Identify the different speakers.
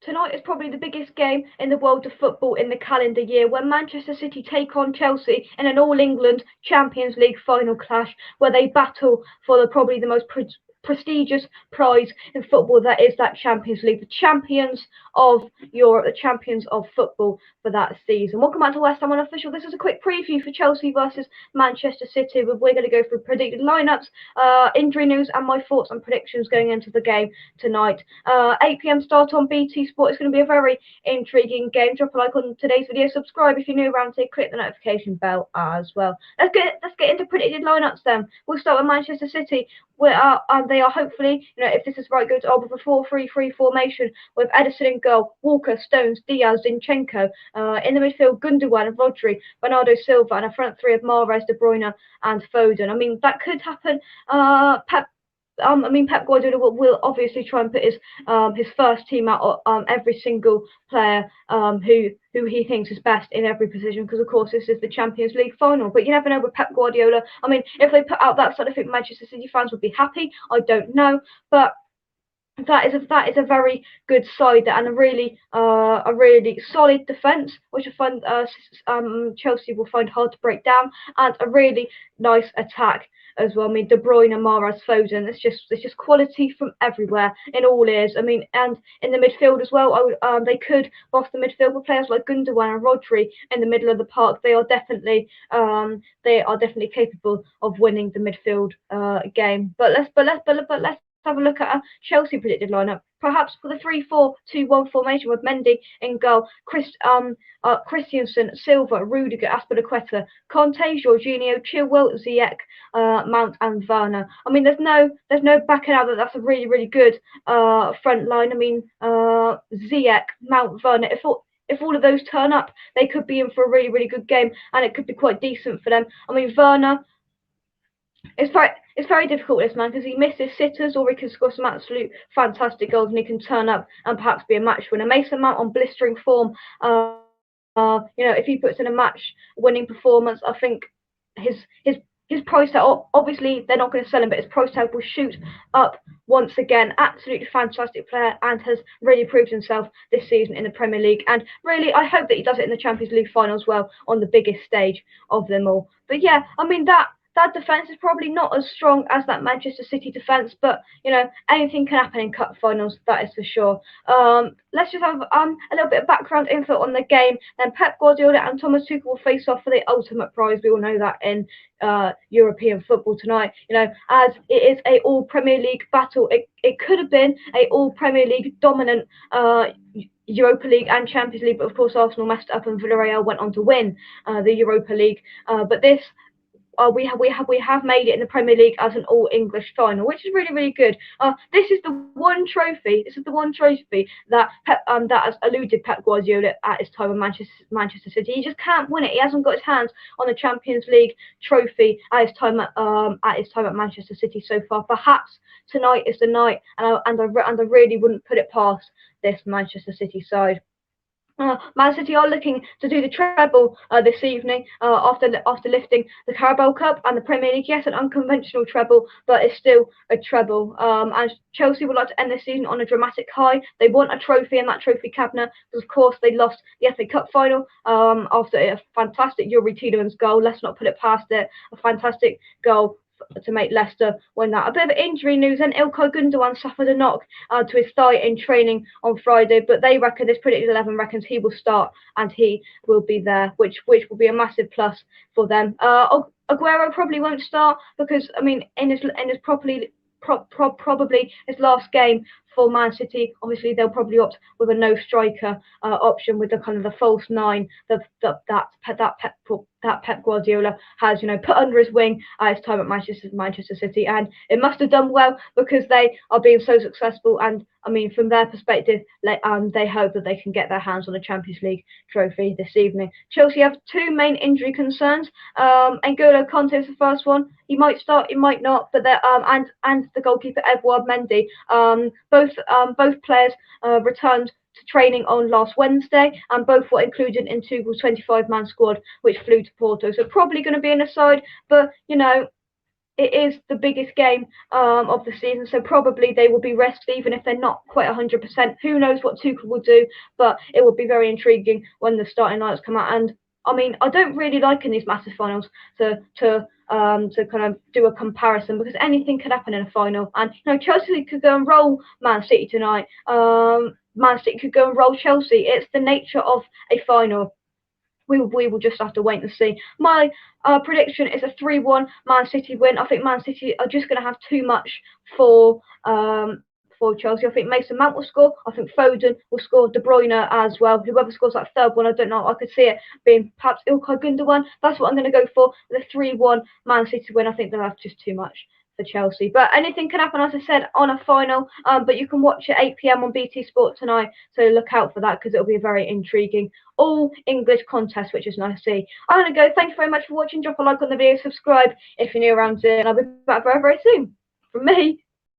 Speaker 1: Tonight is probably the biggest game in the world of football in the calendar year, when Manchester City take on Chelsea in an All-England Champions League final clash, where they battle for probably the most prestigious prize in football, that is that Champions League, the champions of Europe, the champions of football for that season. Welcome back to West Ham Unofficial. This is a quick preview for Chelsea versus Manchester City. We're going to go through predicted lineups, injury news, and my thoughts and predictions going into the game tonight. 8 p.m. start on BT Sport. It's going to be a very intriguing game. Drop a like on today's video. Subscribe if you're new around here. Click the notification bell as well. Let's get into predicted lineups then. We'll start with Manchester City. They are hopefully, if this is right, going to opt for 4-3-3 formation with Ederson in goal, Walker, Stones, Diaz, Zinchenko. In the midfield, Gundogan, Rodri, Bernardo Silva, and a front three of Mahrez, De Bruyne, and Foden. I mean, that could happen. Pep Guardiola will obviously try and put his first team out every single player who he thinks is best in every position, because of course this is the Champions League final. But you never know with Pep Guardiola. I mean, if they put out that side, I think Manchester City fans would be happy. I don't know, but that is a very good side and a really solid defence, which I find Chelsea will find hard to break down, and a really nice attack as well. I mean, De Bruyne, Mahrez, Foden. It's just quality from everywhere in all areas. I mean, and in the midfield as well. They could boss the midfield with players like Gundogan and Rodri in the middle of the park. They are definitely capable of winning the midfield game. But let's have a look at a Chelsea predicted lineup. Perhaps with a 3-4-2-1 formation with Mendy in goal, Christensen, Silva, Rudiger, Azpilicueta, Conte, Jorginho, Chilwell, Ziyech, Mount, and Werner. I mean, there's no backing out that that's a really good front line. I mean, Ziyech, Mount, Werner. If all of those turn up, they could be in for a really good game, and it could be quite decent for them. I mean, Werner. It's very difficult, this man, because he misses sitters, or he can score some absolute fantastic goals, and he can turn up and perhaps be a match winner. Mason Mount on blistering form. If he puts in a match-winning performance, I think his price tag, obviously they're not going to sell him, but his price tag will shoot up once again. Absolutely fantastic player, and has really proved himself this season in the Premier League. And really, I hope that he does it in the Champions League final as well, on the biggest stage of them all. But yeah, I mean, that defence is probably not as strong as that Manchester City defence, but anything can happen in cup finals, that is for sure. Let's just have a little bit of background info on the game. Then Pep Guardiola and Thomas Tuchel will face off for the ultimate prize. We all know that in European football tonight. As it is a all Premier League battle. It could have been a all Premier League dominant Europa League and Champions League, but of course Arsenal messed up and Villarreal went on to win the Europa League. But this. We have made it in the Premier League as an all English final, which is really good. This is the one trophy. That has eluded Pep Guardiola at his time in Manchester City. He just can't win it. He hasn't got his hands on the Champions League trophy at his time at Manchester City so far. Perhaps tonight is the night, and I really wouldn't put it past this Manchester City side. Man City are looking to do the treble this evening after lifting the Carabao Cup and the Premier League. Yes, an unconventional treble, but it's still a treble. And Chelsea would like to end this season on a dramatic high. They want a trophy in that trophy cabinet, because of course they lost the FA Cup final after a fantastic Youri Tielemans goal. Let's not put it past it. A fantastic goal to make Leicester win that. A bit of injury news, and Ilkay Gundogan suffered a knock to his thigh in training on Friday, but they reckon, this predicted 11 reckons he will start and he will be there, which will be a massive plus for them. Aguero probably won't start, because I mean, in his probably his last game for Man City, obviously they'll probably opt with a no striker option, with the kind of the false nine that Pep Guardiola has put under his wing at his time at Manchester City, and it must have done well, because they are being so successful. And I mean, from their perspective, they hope that they can get their hands on a Champions League trophy this evening. Chelsea have two main injury concerns. N'Golo Kanté is the first one. He might start, he might not, but and the goalkeeper Edouard Mendy. Both players returned to training on last Wednesday, and both were included in Tuchel's 25-man squad, which flew to Porto. So probably going to be in the side, but it is the biggest game of the season, so probably they will be rested even if they're not quite 100%. Who knows what Tuchel will do, but it will be very intriguing when the starting lineups come out. And I mean, I don't really like in these massive finals to kind of do a comparison, because anything could happen in a final. And Chelsea could go and roll Man City tonight. Man City could go and roll Chelsea. It's the nature of a final. We will just have to wait and see. My prediction is a 3-1 Man City win. I think Man City are just going to have too much for Chelsea. I think Mason Mount will score. I think Foden will score. De Bruyne as well. Whoever scores that third one, I don't know. I could see it being perhaps Ilkay Gundogan. That's what I'm going to go for. The 3-1 Man City win. I think they'll have just too much for Chelsea. But anything can happen, as I said, on a final. But you can watch it 8 p.m. on BT Sport tonight. So look out for that, because it'll be a very intriguing all English contest, which is nice to see. I'm going to go. Thank you very much for watching. Drop a like on the video. Subscribe if you're new around here. And I'll be back very, very soon. From me.